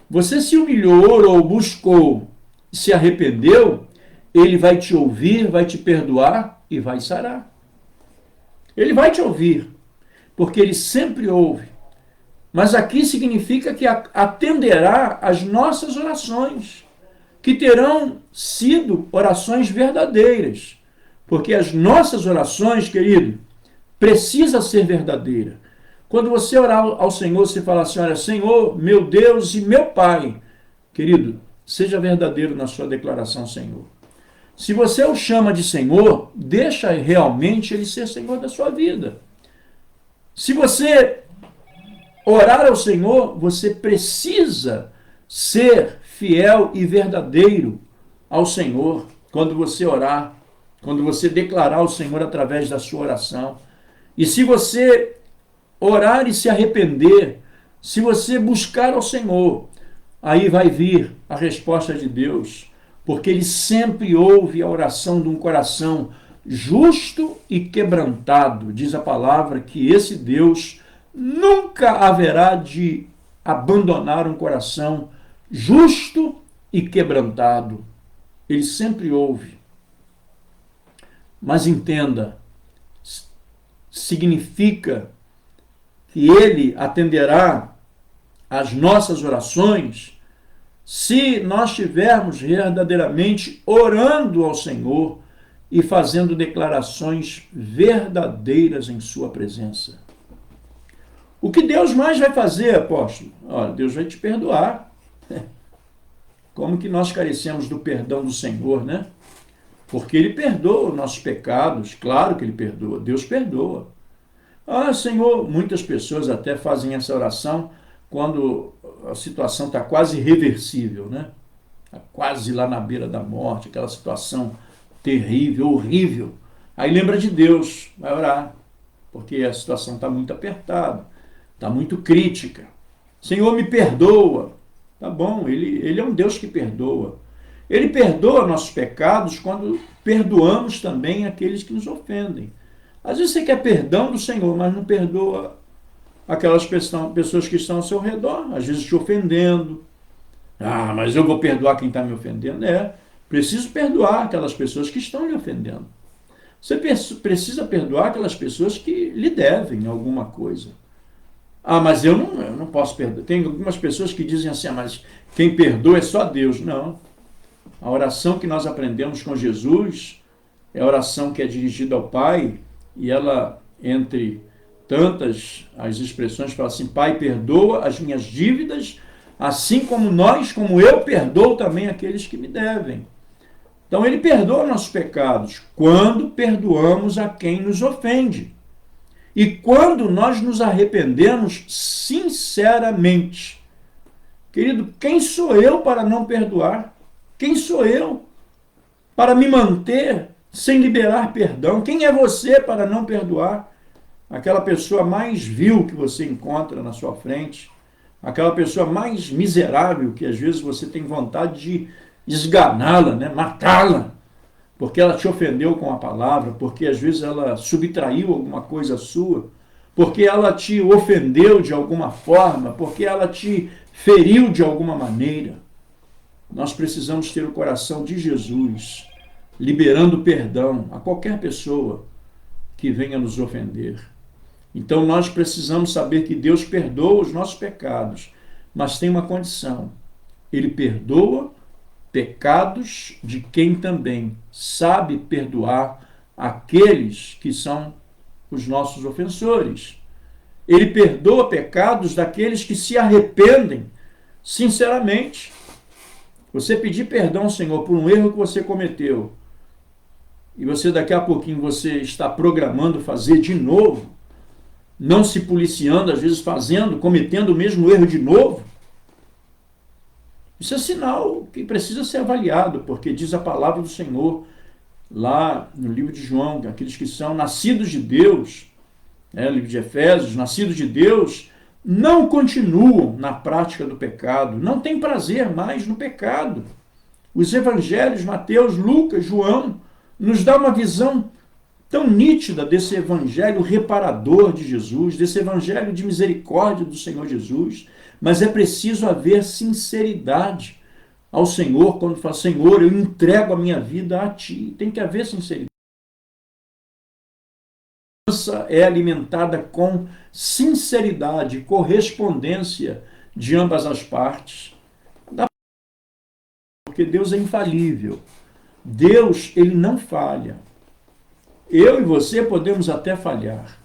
Você se humilhou, orou, buscou, se arrependeu, Ele vai te ouvir, vai te perdoar e vai sarar. Ele vai te ouvir, porque Ele sempre ouve. Mas aqui significa que atenderá às nossas orações, que terão sido orações verdadeiras. Porque as nossas orações, querido, precisa ser verdadeira. Quando você orar ao Senhor, você fala assim, olha, Senhor, meu Deus e meu Pai. Querido, seja verdadeiro na sua declaração, Senhor. Se você o chama de Senhor, deixa realmente Ele ser Senhor da sua vida. Se você orar ao Senhor, você precisa ser fiel e verdadeiro ao Senhor quando você orar, quando você declarar ao Senhor através da sua oração. E se você orar e se arrepender, se você buscar ao Senhor, aí vai vir a resposta de Deus, porque Ele sempre ouve a oração de um coração justo e quebrantado. Diz a palavra que esse Deus nunca haverá de abandonar um coração justo e quebrantado. Ele sempre ouve. Mas entenda, significa que Ele atenderá às nossas orações se nós estivermos verdadeiramente orando ao Senhor e fazendo declarações verdadeiras em sua presença. O que Deus mais vai fazer, apóstolo? Olha, Deus vai te perdoar. Como que nós carecemos do perdão do Senhor, né? Porque Ele perdoa os nossos pecados, claro que Ele perdoa, Deus perdoa. Ah, Senhor, muitas pessoas até fazem essa oração quando a situação está quase irreversível, né? Está quase lá na beira da morte, aquela situação terrível, horrível. Aí lembra de Deus, vai orar, porque a situação está muito apertada, está muito crítica. Senhor, me perdoa. Tá bom, ele é um Deus que perdoa. Ele perdoa nossos pecados quando perdoamos também aqueles que nos ofendem. Às vezes você quer perdão do Senhor, mas não perdoa aquelas pessoas que estão ao seu redor, às vezes te ofendendo. Ah, mas eu vou perdoar quem está me ofendendo. Preciso perdoar aquelas pessoas que estão lhe ofendendo. Você precisa perdoar aquelas pessoas que lhe devem alguma coisa. Ah, mas eu não posso perdoar. Tem algumas pessoas que dizem assim, mas quem perdoa é só Deus. Não. A oração que nós aprendemos com Jesus é a oração que é dirigida ao Pai, e ela, entre tantas as expressões, fala assim, Pai, perdoa as minhas dívidas, assim como eu perdoo também aqueles que me devem. Então Ele perdoa nossos pecados quando perdoamos a quem nos ofende. E quando nós nos arrependemos sinceramente. Querido, quem sou eu para não perdoar? Quem sou eu para me manter sem liberar perdão? Quem é você para não perdoar aquela pessoa mais vil que você encontra na sua frente? Aquela pessoa mais miserável que às vezes você tem vontade de esganá-la, né? Matá-la, porque ela te ofendeu com a palavra, porque às vezes ela subtraiu alguma coisa sua, porque ela te ofendeu de alguma forma, porque ela te feriu de alguma maneira. Nós precisamos ter o coração de Jesus, liberando perdão a qualquer pessoa que venha nos ofender. Então nós precisamos saber que Deus perdoa os nossos pecados, mas tem uma condição. Ele perdoa pecados de quem também sabe perdoar aqueles que são os nossos ofensores. Ele perdoa pecados daqueles que se arrependem sinceramente. Você pedir perdão, Senhor, por um erro que você cometeu, e você daqui a pouquinho você está programando fazer de novo, não se policiando, às vezes cometendo o mesmo erro de novo, isso é sinal que precisa ser avaliado, porque diz a palavra do Senhor, lá no livro de João, aqueles que são nascidos de Deus, livro de Efésios, nascidos de Deus, não continuam na prática do pecado, não têm prazer mais no pecado. Os evangelhos, Mateus, Lucas, João, nos dá uma visão tão nítida desse evangelho reparador de Jesus, desse evangelho de misericórdia do Senhor Jesus, mas é preciso haver sinceridade ao Senhor, quando fala, Senhor, eu entrego a minha vida a Ti. Tem que haver sinceridade. A esperança é alimentada com sinceridade, correspondência de ambas as partes. Porque Deus é infalível. Deus, ele não falha. Eu e você podemos até falhar,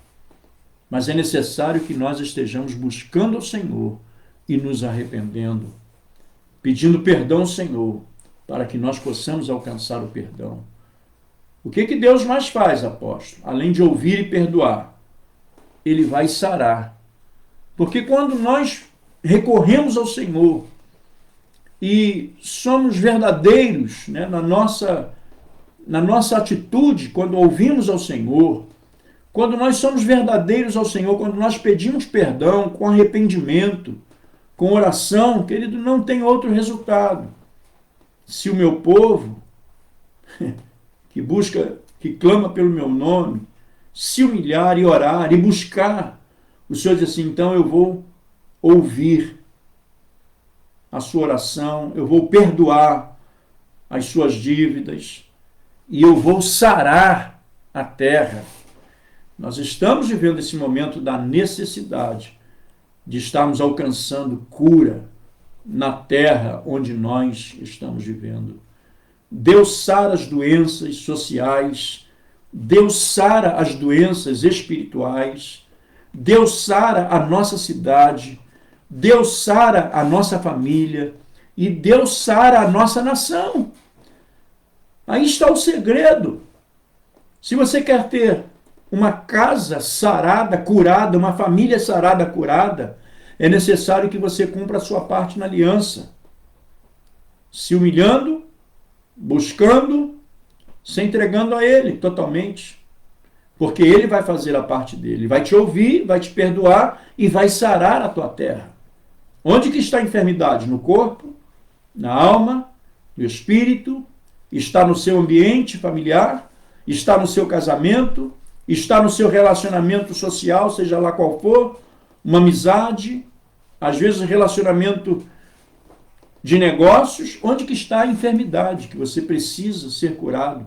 mas é necessário que nós estejamos buscando ao Senhor e nos arrependendo, pedindo perdão ao Senhor, para que nós possamos alcançar o perdão. O que Deus mais faz, apóstolo? Além de ouvir e perdoar, ele vai sarar. Porque quando nós recorremos ao Senhor e somos verdadeiros, na nossa atitude, quando ouvimos ao Senhor, quando nós somos verdadeiros ao Senhor, quando nós pedimos perdão com arrependimento, com oração, querido, não tem outro resultado. Se o meu povo, que clama pelo meu nome, se humilhar e orar e buscar, o Senhor diz assim, então eu vou ouvir a sua oração, eu vou perdoar as suas dívidas e eu vou sarar a terra. Nós estamos vivendo esse momento da necessidade de estarmos alcançando cura na terra onde nós estamos vivendo. Deus sara as doenças sociais, Deus sara as doenças espirituais, Deus sara a nossa cidade, Deus sara a nossa família e Deus sara a nossa nação. Aí está o segredo. Se você quer ter uma casa sarada, curada, uma família sarada, curada, é necessário que você cumpra a sua parte na aliança. Se humilhando, buscando, se entregando a Ele totalmente. Porque Ele vai fazer a parte dele. Vai te ouvir, vai te perdoar e vai sarar a tua terra. Onde que está a enfermidade? No corpo, na alma, no espírito, está no seu ambiente familiar, está no seu casamento, está no seu relacionamento social, seja lá qual for, uma amizade, às vezes um relacionamento de negócios. Onde que está a enfermidade que você precisa ser curado?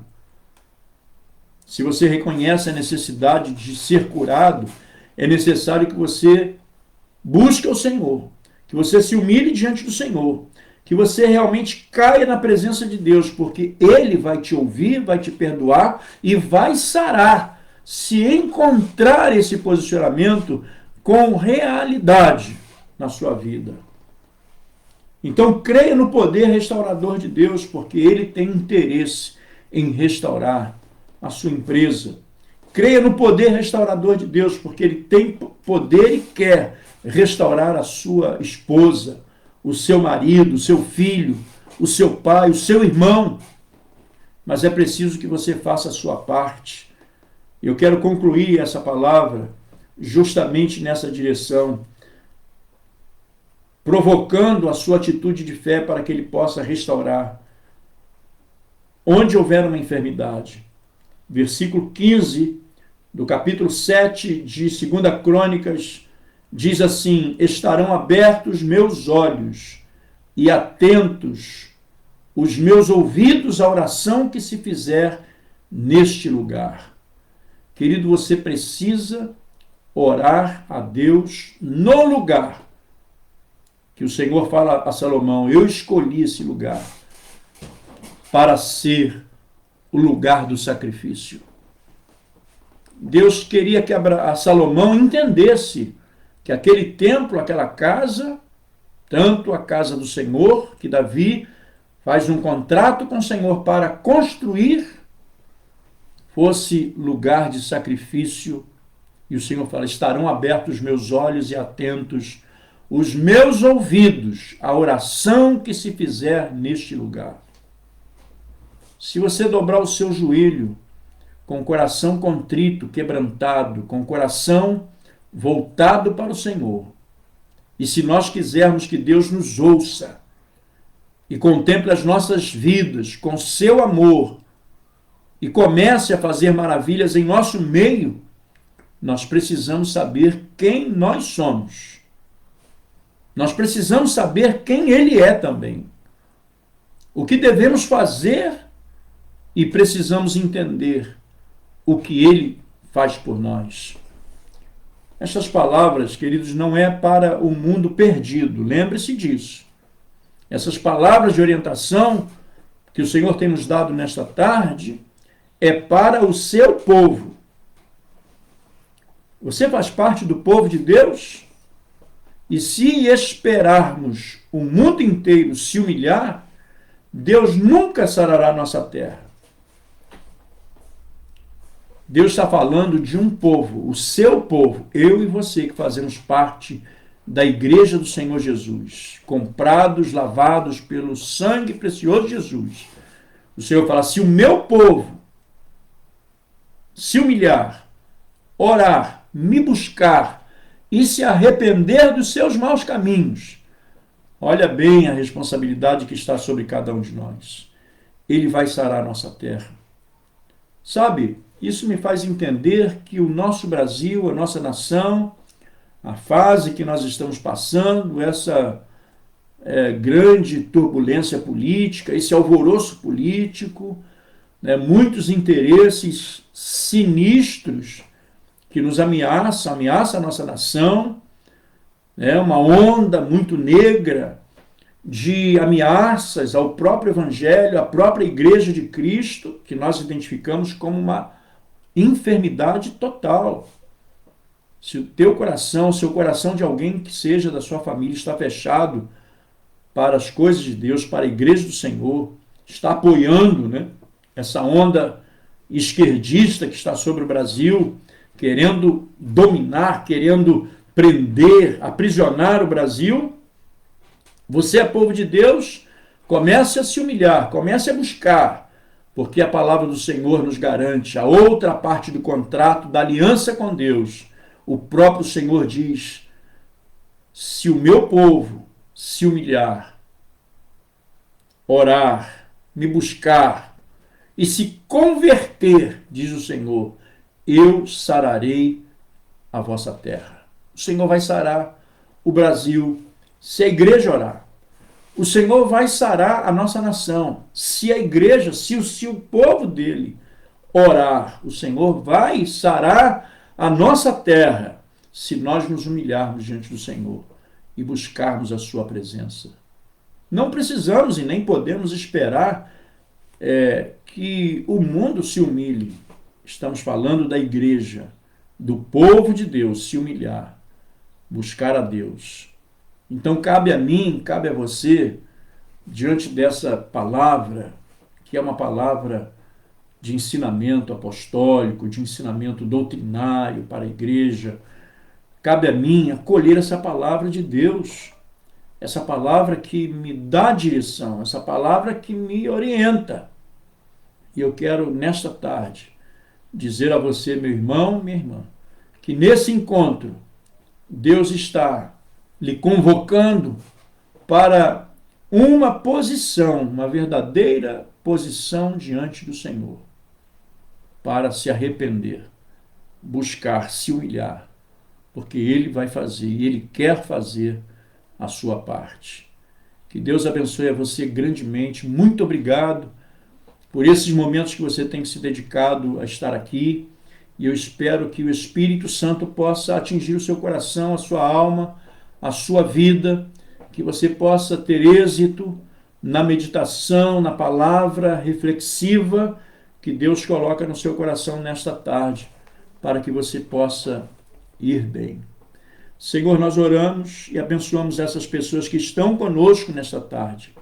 Se você reconhece a necessidade de ser curado, é necessário que você busque o Senhor, que você se humilhe diante do Senhor, que você realmente caia na presença de Deus, porque Ele vai te ouvir, vai te perdoar e vai sarar, se encontrar esse posicionamento com realidade na sua vida. Então, creia no poder restaurador de Deus, porque Ele tem interesse em restaurar a sua empresa. Creia no poder restaurador de Deus, porque Ele tem poder e quer restaurar a sua esposa, o seu marido, o seu filho, o seu pai, o seu irmão. Mas é preciso que você faça a sua parte. Eu quero concluir essa palavra justamente nessa direção, provocando a sua atitude de fé para que Ele possa restaurar. Onde houver uma enfermidade. Versículo 15 do capítulo 7 de 2 Crônicas diz assim: estarão abertos meus olhos e atentos os meus ouvidos à oração que se fizer neste lugar. Querido, você precisa orar a Deus no lugar que o Senhor fala a Salomão: eu escolhi esse lugar para ser o lugar do sacrifício. Deus queria que a Salomão entendesse que aquele templo, aquela casa, tanto a casa do Senhor, que Davi faz um contrato com o Senhor para construir, fosse lugar de sacrifício. E o Senhor fala: estarão abertos os meus olhos e atentos os meus ouvidos à oração que se fizer neste lugar. Se você dobrar o seu joelho com o coração contrito, quebrantado, com o coração voltado para o Senhor, e se nós quisermos que Deus nos ouça e contemple as nossas vidas com seu amor e comece a fazer maravilhas em nosso meio, nós precisamos saber quem nós somos. Nós precisamos saber quem Ele é também. O que devemos fazer e precisamos entender o que Ele faz por nós. Estas palavras, queridos, não é para o mundo perdido. Lembre-se disso. Essas palavras de orientação que o Senhor tem nos dado nesta tarde é para o seu povo. Você faz parte do povo de Deus? E se esperarmos o mundo inteiro se humilhar, Deus nunca sarará nossa terra. Deus está falando de um povo, o seu povo, eu e você que fazemos parte da igreja do Senhor Jesus, comprados, lavados pelo sangue precioso de Jesus. O Senhor fala, se o meu povo se humilhar, orar, me buscar e se arrepender dos seus maus caminhos, olha bem a responsabilidade que está sobre cada um de nós. Ele vai sarar a nossa terra. Sabe, isso me faz entender que o nosso Brasil, a nossa nação, a fase que nós estamos passando, essa grande turbulência política, esse alvoroço político, muitos interesses sinistros que nos ameaçam a nossa nação, uma onda muito negra de ameaças ao próprio Evangelho, à própria Igreja de Cristo, que nós identificamos como uma enfermidade total. Se o teu coração, se o coração de alguém que seja da sua família está fechado para as coisas de Deus, para a Igreja do Senhor, está apoiando essa onda esquerdista que está sobre o Brasil, querendo dominar, querendo prender, aprisionar o Brasil, você é povo de Deus, comece a se humilhar, comece a buscar, porque a palavra do Senhor nos garante a outra parte do contrato, da aliança com Deus. O próprio Senhor diz, se o meu povo se humilhar, orar, me buscar e se converter, diz o Senhor, eu sararei a vossa terra. O Senhor vai sarar o Brasil se a igreja orar. O Senhor vai sarar a nossa nação. Se a igreja, se o povo dele orar, o Senhor vai sarar a nossa terra, se nós nos humilharmos diante do Senhor e buscarmos a sua presença. Não precisamos e nem podemos esperar que o mundo se humilhe. Estamos falando da igreja, do povo de Deus se humilhar, buscar a Deus. Então cabe a mim, cabe a você, diante dessa palavra, que é uma palavra de ensinamento apostólico, de ensinamento doutrinário para a igreja, cabe a mim acolher essa palavra de Deus, essa palavra que me dá direção, essa palavra que me orienta. E eu quero, nesta tarde, dizer a você, meu irmão, minha irmã, que nesse encontro, Deus está lhe convocando para uma posição, uma verdadeira posição diante do Senhor, para se arrepender, buscar, se humilhar, porque Ele vai fazer e Ele quer fazer a sua parte. Que Deus abençoe a você grandemente. Muito obrigado por esses momentos que você tem se dedicado a estar aqui, e eu espero que o Espírito Santo possa atingir o seu coração, a sua alma, a sua vida, que você possa ter êxito na meditação, na palavra reflexiva que Deus coloca no seu coração nesta tarde, para que você possa ir bem. Senhor, nós oramos e abençoamos essas pessoas que estão conosco nesta tarde.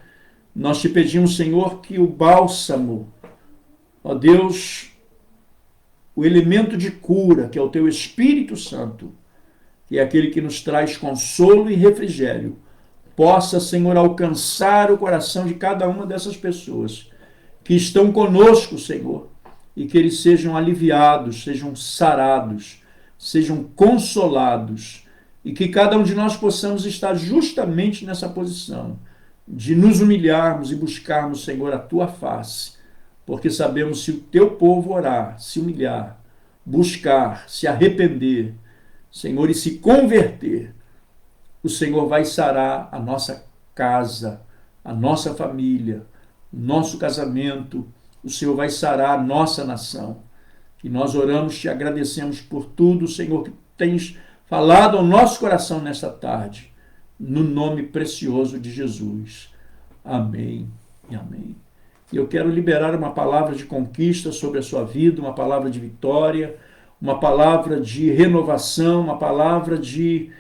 Nós te pedimos, Senhor, que o bálsamo, ó Deus, o elemento de cura, que é o teu Espírito Santo, que é aquele que nos traz consolo e refrigério, possa, Senhor, alcançar o coração de cada uma dessas pessoas que estão conosco, Senhor, e que eles sejam aliviados, sejam sarados, sejam consolados, e que cada um de nós possamos estar justamente nessa posição de nos humilharmos e buscarmos, Senhor, a tua face, porque sabemos se o teu povo orar, se humilhar, buscar, se arrepender, Senhor, e se converter, o Senhor vai sarar a nossa casa, a nossa família, nosso casamento, o Senhor vai sarar a nossa nação. E nós oramos, te agradecemos por tudo, Senhor, que tens falado ao nosso coração nesta tarde, no nome precioso de Jesus. Amém e amém. E eu quero liberar uma palavra de conquista sobre a sua vida, uma palavra de vitória, uma palavra de renovação, uma palavra de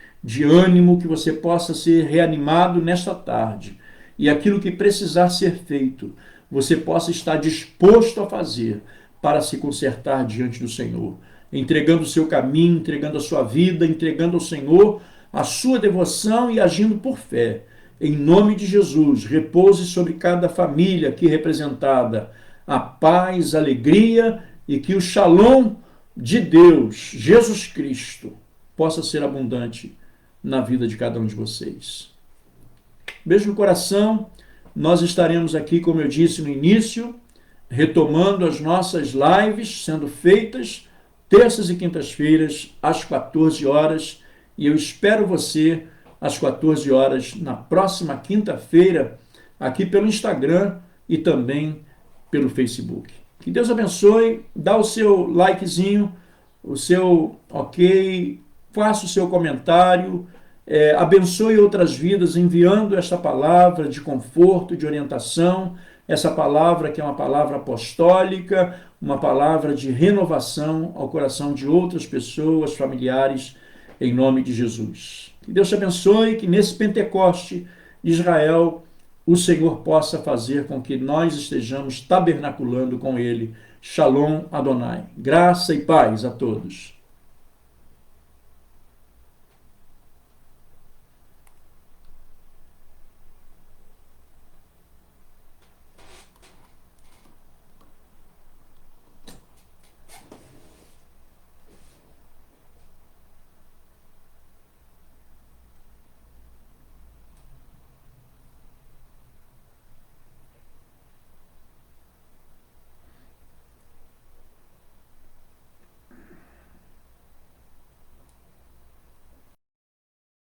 ânimo, que você possa ser reanimado nesta tarde. E aquilo que precisar ser feito, você possa estar disposto a fazer para se consertar diante do Senhor, entregando o seu caminho, entregando a sua vida, entregando ao Senhor a sua devoção e agindo por fé. Em nome de Jesus, repouse sobre cada família aqui representada a paz, a alegria, e que o shalom de Deus, Jesus Cristo, possa ser abundante na vida de cada um de vocês. Beijo no coração. Nós estaremos aqui, como eu disse no início, retomando as nossas lives, sendo feitas terças e quintas-feiras, às 14 horas, e eu espero você às 14 horas na próxima quinta-feira, aqui pelo Instagram e também pelo Facebook. Que Deus abençoe, dá o seu likezinho, o seu ok, faça o seu comentário, abençoe outras vidas enviando esta palavra de conforto, de orientação, essa palavra que é uma palavra apostólica, uma palavra de renovação ao coração de outras pessoas, familiares, em nome de Jesus. Que Deus te abençoe, que nesse Pentecoste de Israel o Senhor possa fazer com que nós estejamos tabernaculando com Ele. Shalom Adonai. Graça e paz a todos.